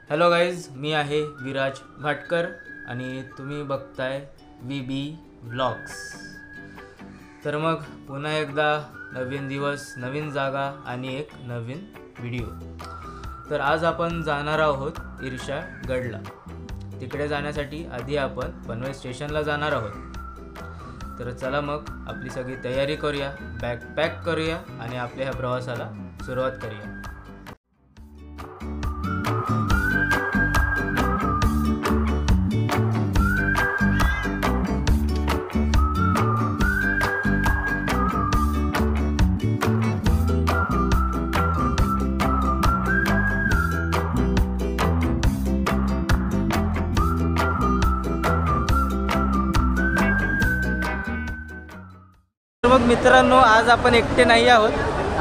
Hello guys, मी आहे विराज भाटकर आणि तुम्ही बघताय VB व्लॉग्स। तर मग पुन्हा एकदा नवीन दिवस, नवीन जागा आणि एक नवीन व्हिडिओ। तर आज आपण जाणार आहोत इर्षागडला। तिकडे जाण्यासाठी आधी आपण पनवेल स्टेशनला जाणार आहोत। तर चला मग आपली सगळी तयारी करूया, बॅग पॅक करूया आणि आपल्या ह्या प्रवासाला सुरुवात करूया। मग मित्रांनो, आज आपण एकटे नाही आहोत।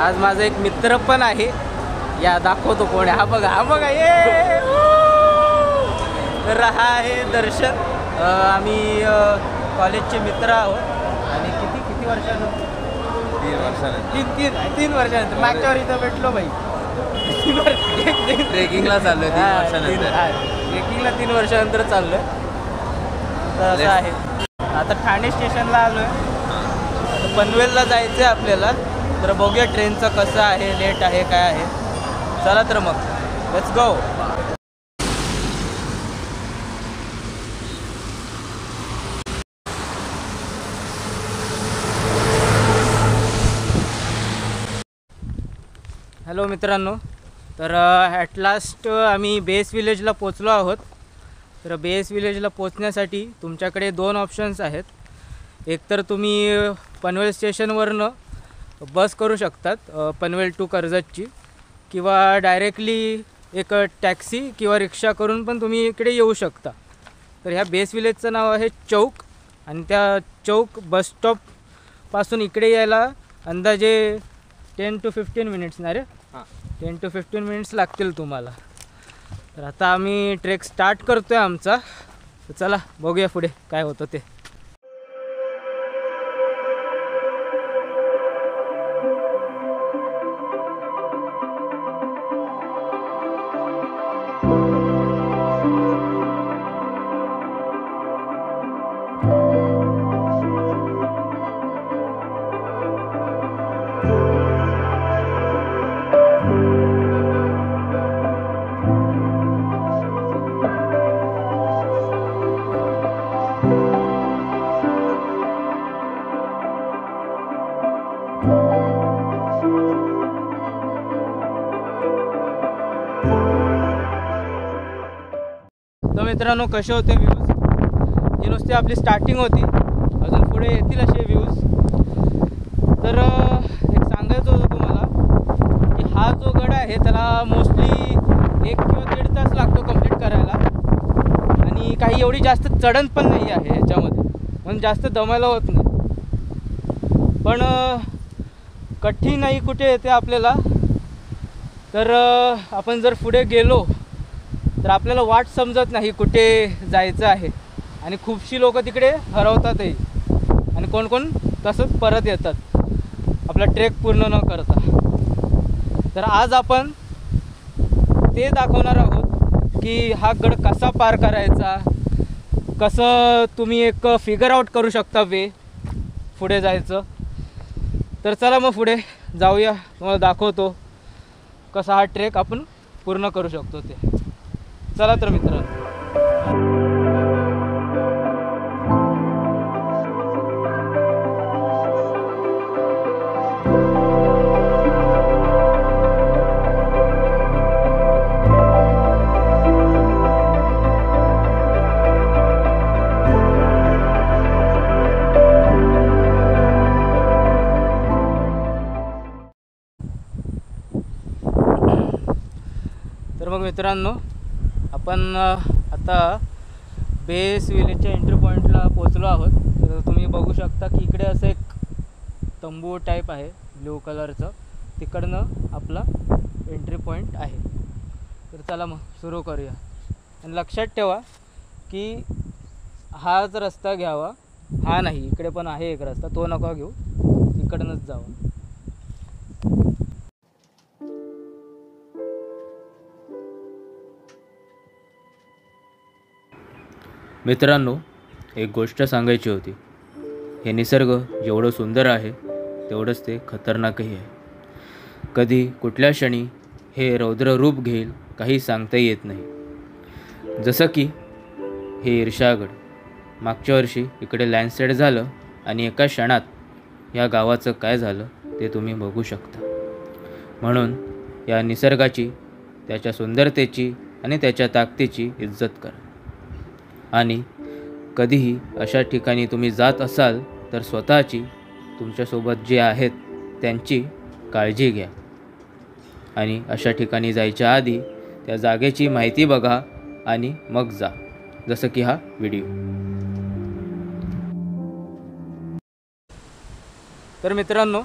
आज माझा एक मित्र पण आहे। या दाखवतो कोण आहे। हा बघा ये। तर हा आहे दर्शन। आम्ही कॉलेजचे मित्र आहोत आणि किती वर्षानंतर 3 वर्षानंतर मागच्या इथं भेटलो बाई। ट्रेकिंगला चाललोय 3 वर्षानंतर। ट्रेकिंगला 3 वर्षानंतर चाललोय। तर असं आहे। आता ठाणे स्टेशनला आलोय। पनवेलला जायचं आहे आपल्याला। तर बघूया ट्रेनचं कसं आहे, लेट आहे काय आहे। चला तर मग लेट्स गो। हॅलो मित्रांनो, तर ॲट लास्ट आम्ही बेस विलेजला पोचलो आहोत। तर बेस विलेजला पोचण्यासाठी तुमच्याकडे 2 ऑप्शन्स आहेत। एक तर तुम्ही पनवेल स्टेशनवरनं बस करू शकतात पनवेल टू कर्जतची, किंवा डायरेक्टली एक टॅक्सी किंवा रिक्षा करून पण तुम्ही इकडे येऊ शकता। तर ह्या बेस विलेजचं नाव आहे चौक आणि त्या चौक बस स्टॉपपासून इकडे यायला अंदाजे 10 to 15 मिनिट्स ना रे। 10 to 15 मिनिट्स लागतील तुम्हाला। तर आता आम्ही ट्रेक स्टार्ट करतो आहे आमचा। तर चला बघूया पुढे काय होतं ते। तर मित्रांनो, कसे होते व्ह्यूज? ही नुसती आपली स्टार्टिंग होती, अजून पुढे येतील असे व्ह्यूज। तर एक सांगायचं होतं तुम्हाला की हा जो गड आहे त्याला मोस्टली 1 किंवा 1.5 तास लागतो कंप्लीट करायला आणि काही एवढी जास्त चढण पण नाही आहे ह्याच्यामध्ये, म्हणून जास्त दमायला होत नाही। पण कठीणही कुठे येते आपल्याला, तर आपण जर पुढे गेलो तर आपल्याला वाट समजत नाही कुठे जायचं आहे आणि खूपशी लोक तिकडे हरवतातही आणि कोण तसंच परत येतात आपला ट्रेक पूर्ण न करता। तर आज आपण ते दाखवणार आहोत की हा गड कसा पार करायचा, कसं तुम्ही एक फिगर आउट करू शकता वे पुढे जायचं। तर चला मग पुढे जाऊया, तुम्हाला दाखवतो कसा हा ट्रेक आपण पूर्ण करू शकतो ते। चला तर मित्रांनो। तर मग मित्रांनो, आपण आता बेस विलेजच्या एंट्री पॉईंटला पोचलो आहोत। तर तुम्ही बघू शकता की इकडे असं एक तंबू टाईप आहे ब्ल्यू कलरचं, तिकडनं आपला एंट्री पॉईंट आहे। तर चला मग सुरू करूया आणि लक्षात ठेवा की हाच रस्ता घ्यावा, हा नाही, इकडे पण आहे एक रस्ता, तो नका घेऊ, इकडनंच जावा। मित्रांनो, एक गोष्ट सांगायची होती. हे निसर्ग जेवढं सुंदर आहे तेवढंच ते खतरनाकही आहे. कधी कुठल्या क्षणी हे रौद्र रूप घेईल काही सांगता येत नाही. जसं की हे ईर्षागड. मागच्या वर्षी इकडे लँडस्लाईड झालं आणि एका क्षणात या गावाचं काय झालं ते तुम्ही बघू शकता. म्हणून या निसर्गाची, त्याच्या सुंदरतेची आणि त्याच्या ताकदीची इज्जत करा. आणि कधीही अशा ठिकाणी तुम्ही जात असाल तर स्वतःची, तुमच्यासोबत जे आहेत त्यांची काळजी घ्या. आणि अशा ठिकाणी जायच्या आधी त्या जागेची माहिती बघा आणि मग जा, जसं की हा व्हिडिओ. तर मित्रांनो,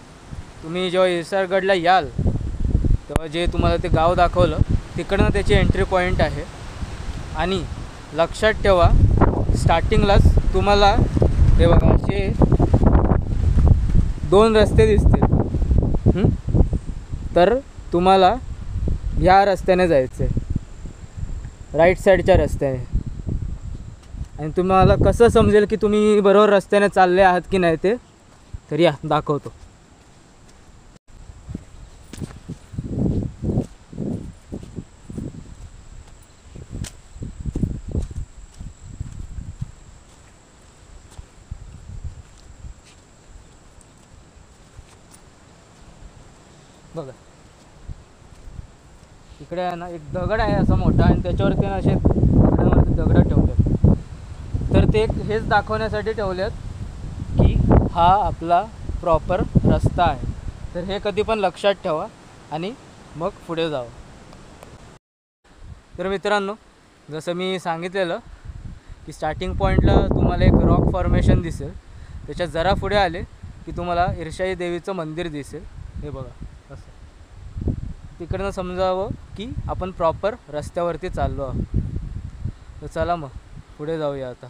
तुम्ही जेव्हा ईर्षागडला याल तेव्हा जे तुम्हाला ते गाव दाखवलं तिकडनं त्याची एंट्री पॉईंट आहे. आणि लक्षात ठेवा, स्टार्टिंगलाच तुम्हाला हे बघा असे 2 रस्ते दिसतील. तर तुम्हाला ह्या रस्त्याने जायचं आहे, राईट साईडच्या रस्त्याने. आणि तुम्हाला कसं समजेल की तुम्ही बरोबर रस्त्याने चालले आहात की नाही ते, तर या दाखवतो. बघा, इकडे आहे ना एक दगड आहे असा मोठा, आणि त्याच्यावरती ना असे दगडावरती दगड ठेवले. तर ते हेच दाखवण्यासाठी ठेवलेत की हा आपला प्रॉपर रस्ता आहे. तर हे कधी पण लक्षात ठेवा आणि मग पुढे जावं. तर मित्रांनो, जसं मी सांगितलेलं की स्टार्टिंग पॉईंटला तुम्हाला एक रॉक फॉर्मेशन दिसेल. त्याच्यात जरा पुढे आले की तुम्हाला ईर्षाई देवीचं मंदिर दिसेल. हे बघा असं. तिकडनं समजावं की आपण प्रॉपर रस्त्यावरती चाललो आहोत. तर चला मग पुढे जाऊया आता.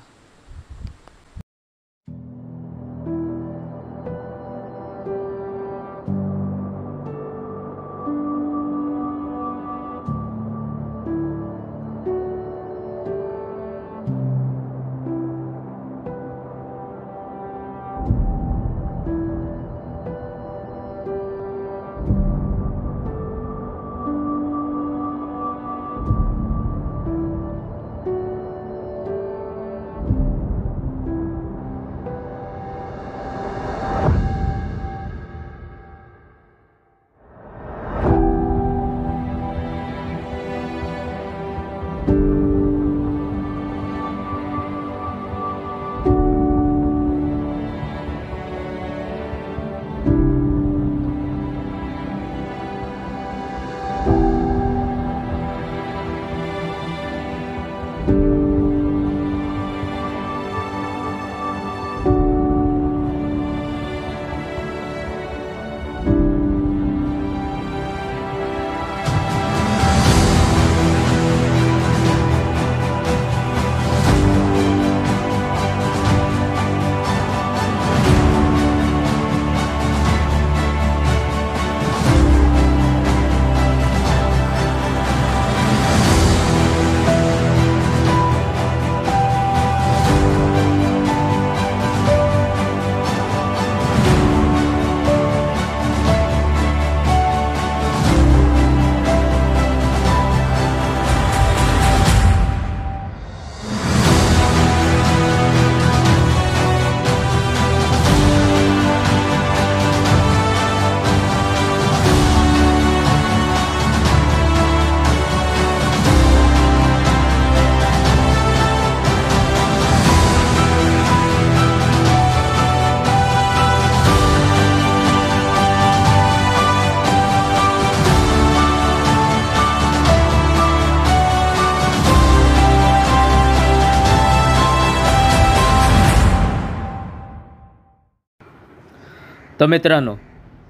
तर मित्रांनो,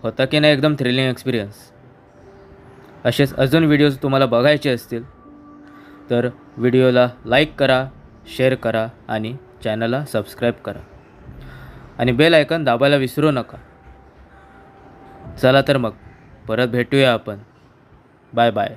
होता की नाही एकदम थ्रिलिंग एक्सपिरियन्स. असेच अजून व्हिडिओज तुम्हाला बघायचे असतील तर व्हिडिओला लाईक करा, शेअर करा आणि चॅनलला सबस्क्राईब करा आणि बेल आयकॉन दाबायला विसरू नका. चला तर मग परत भेटूया आपण. Bye bye.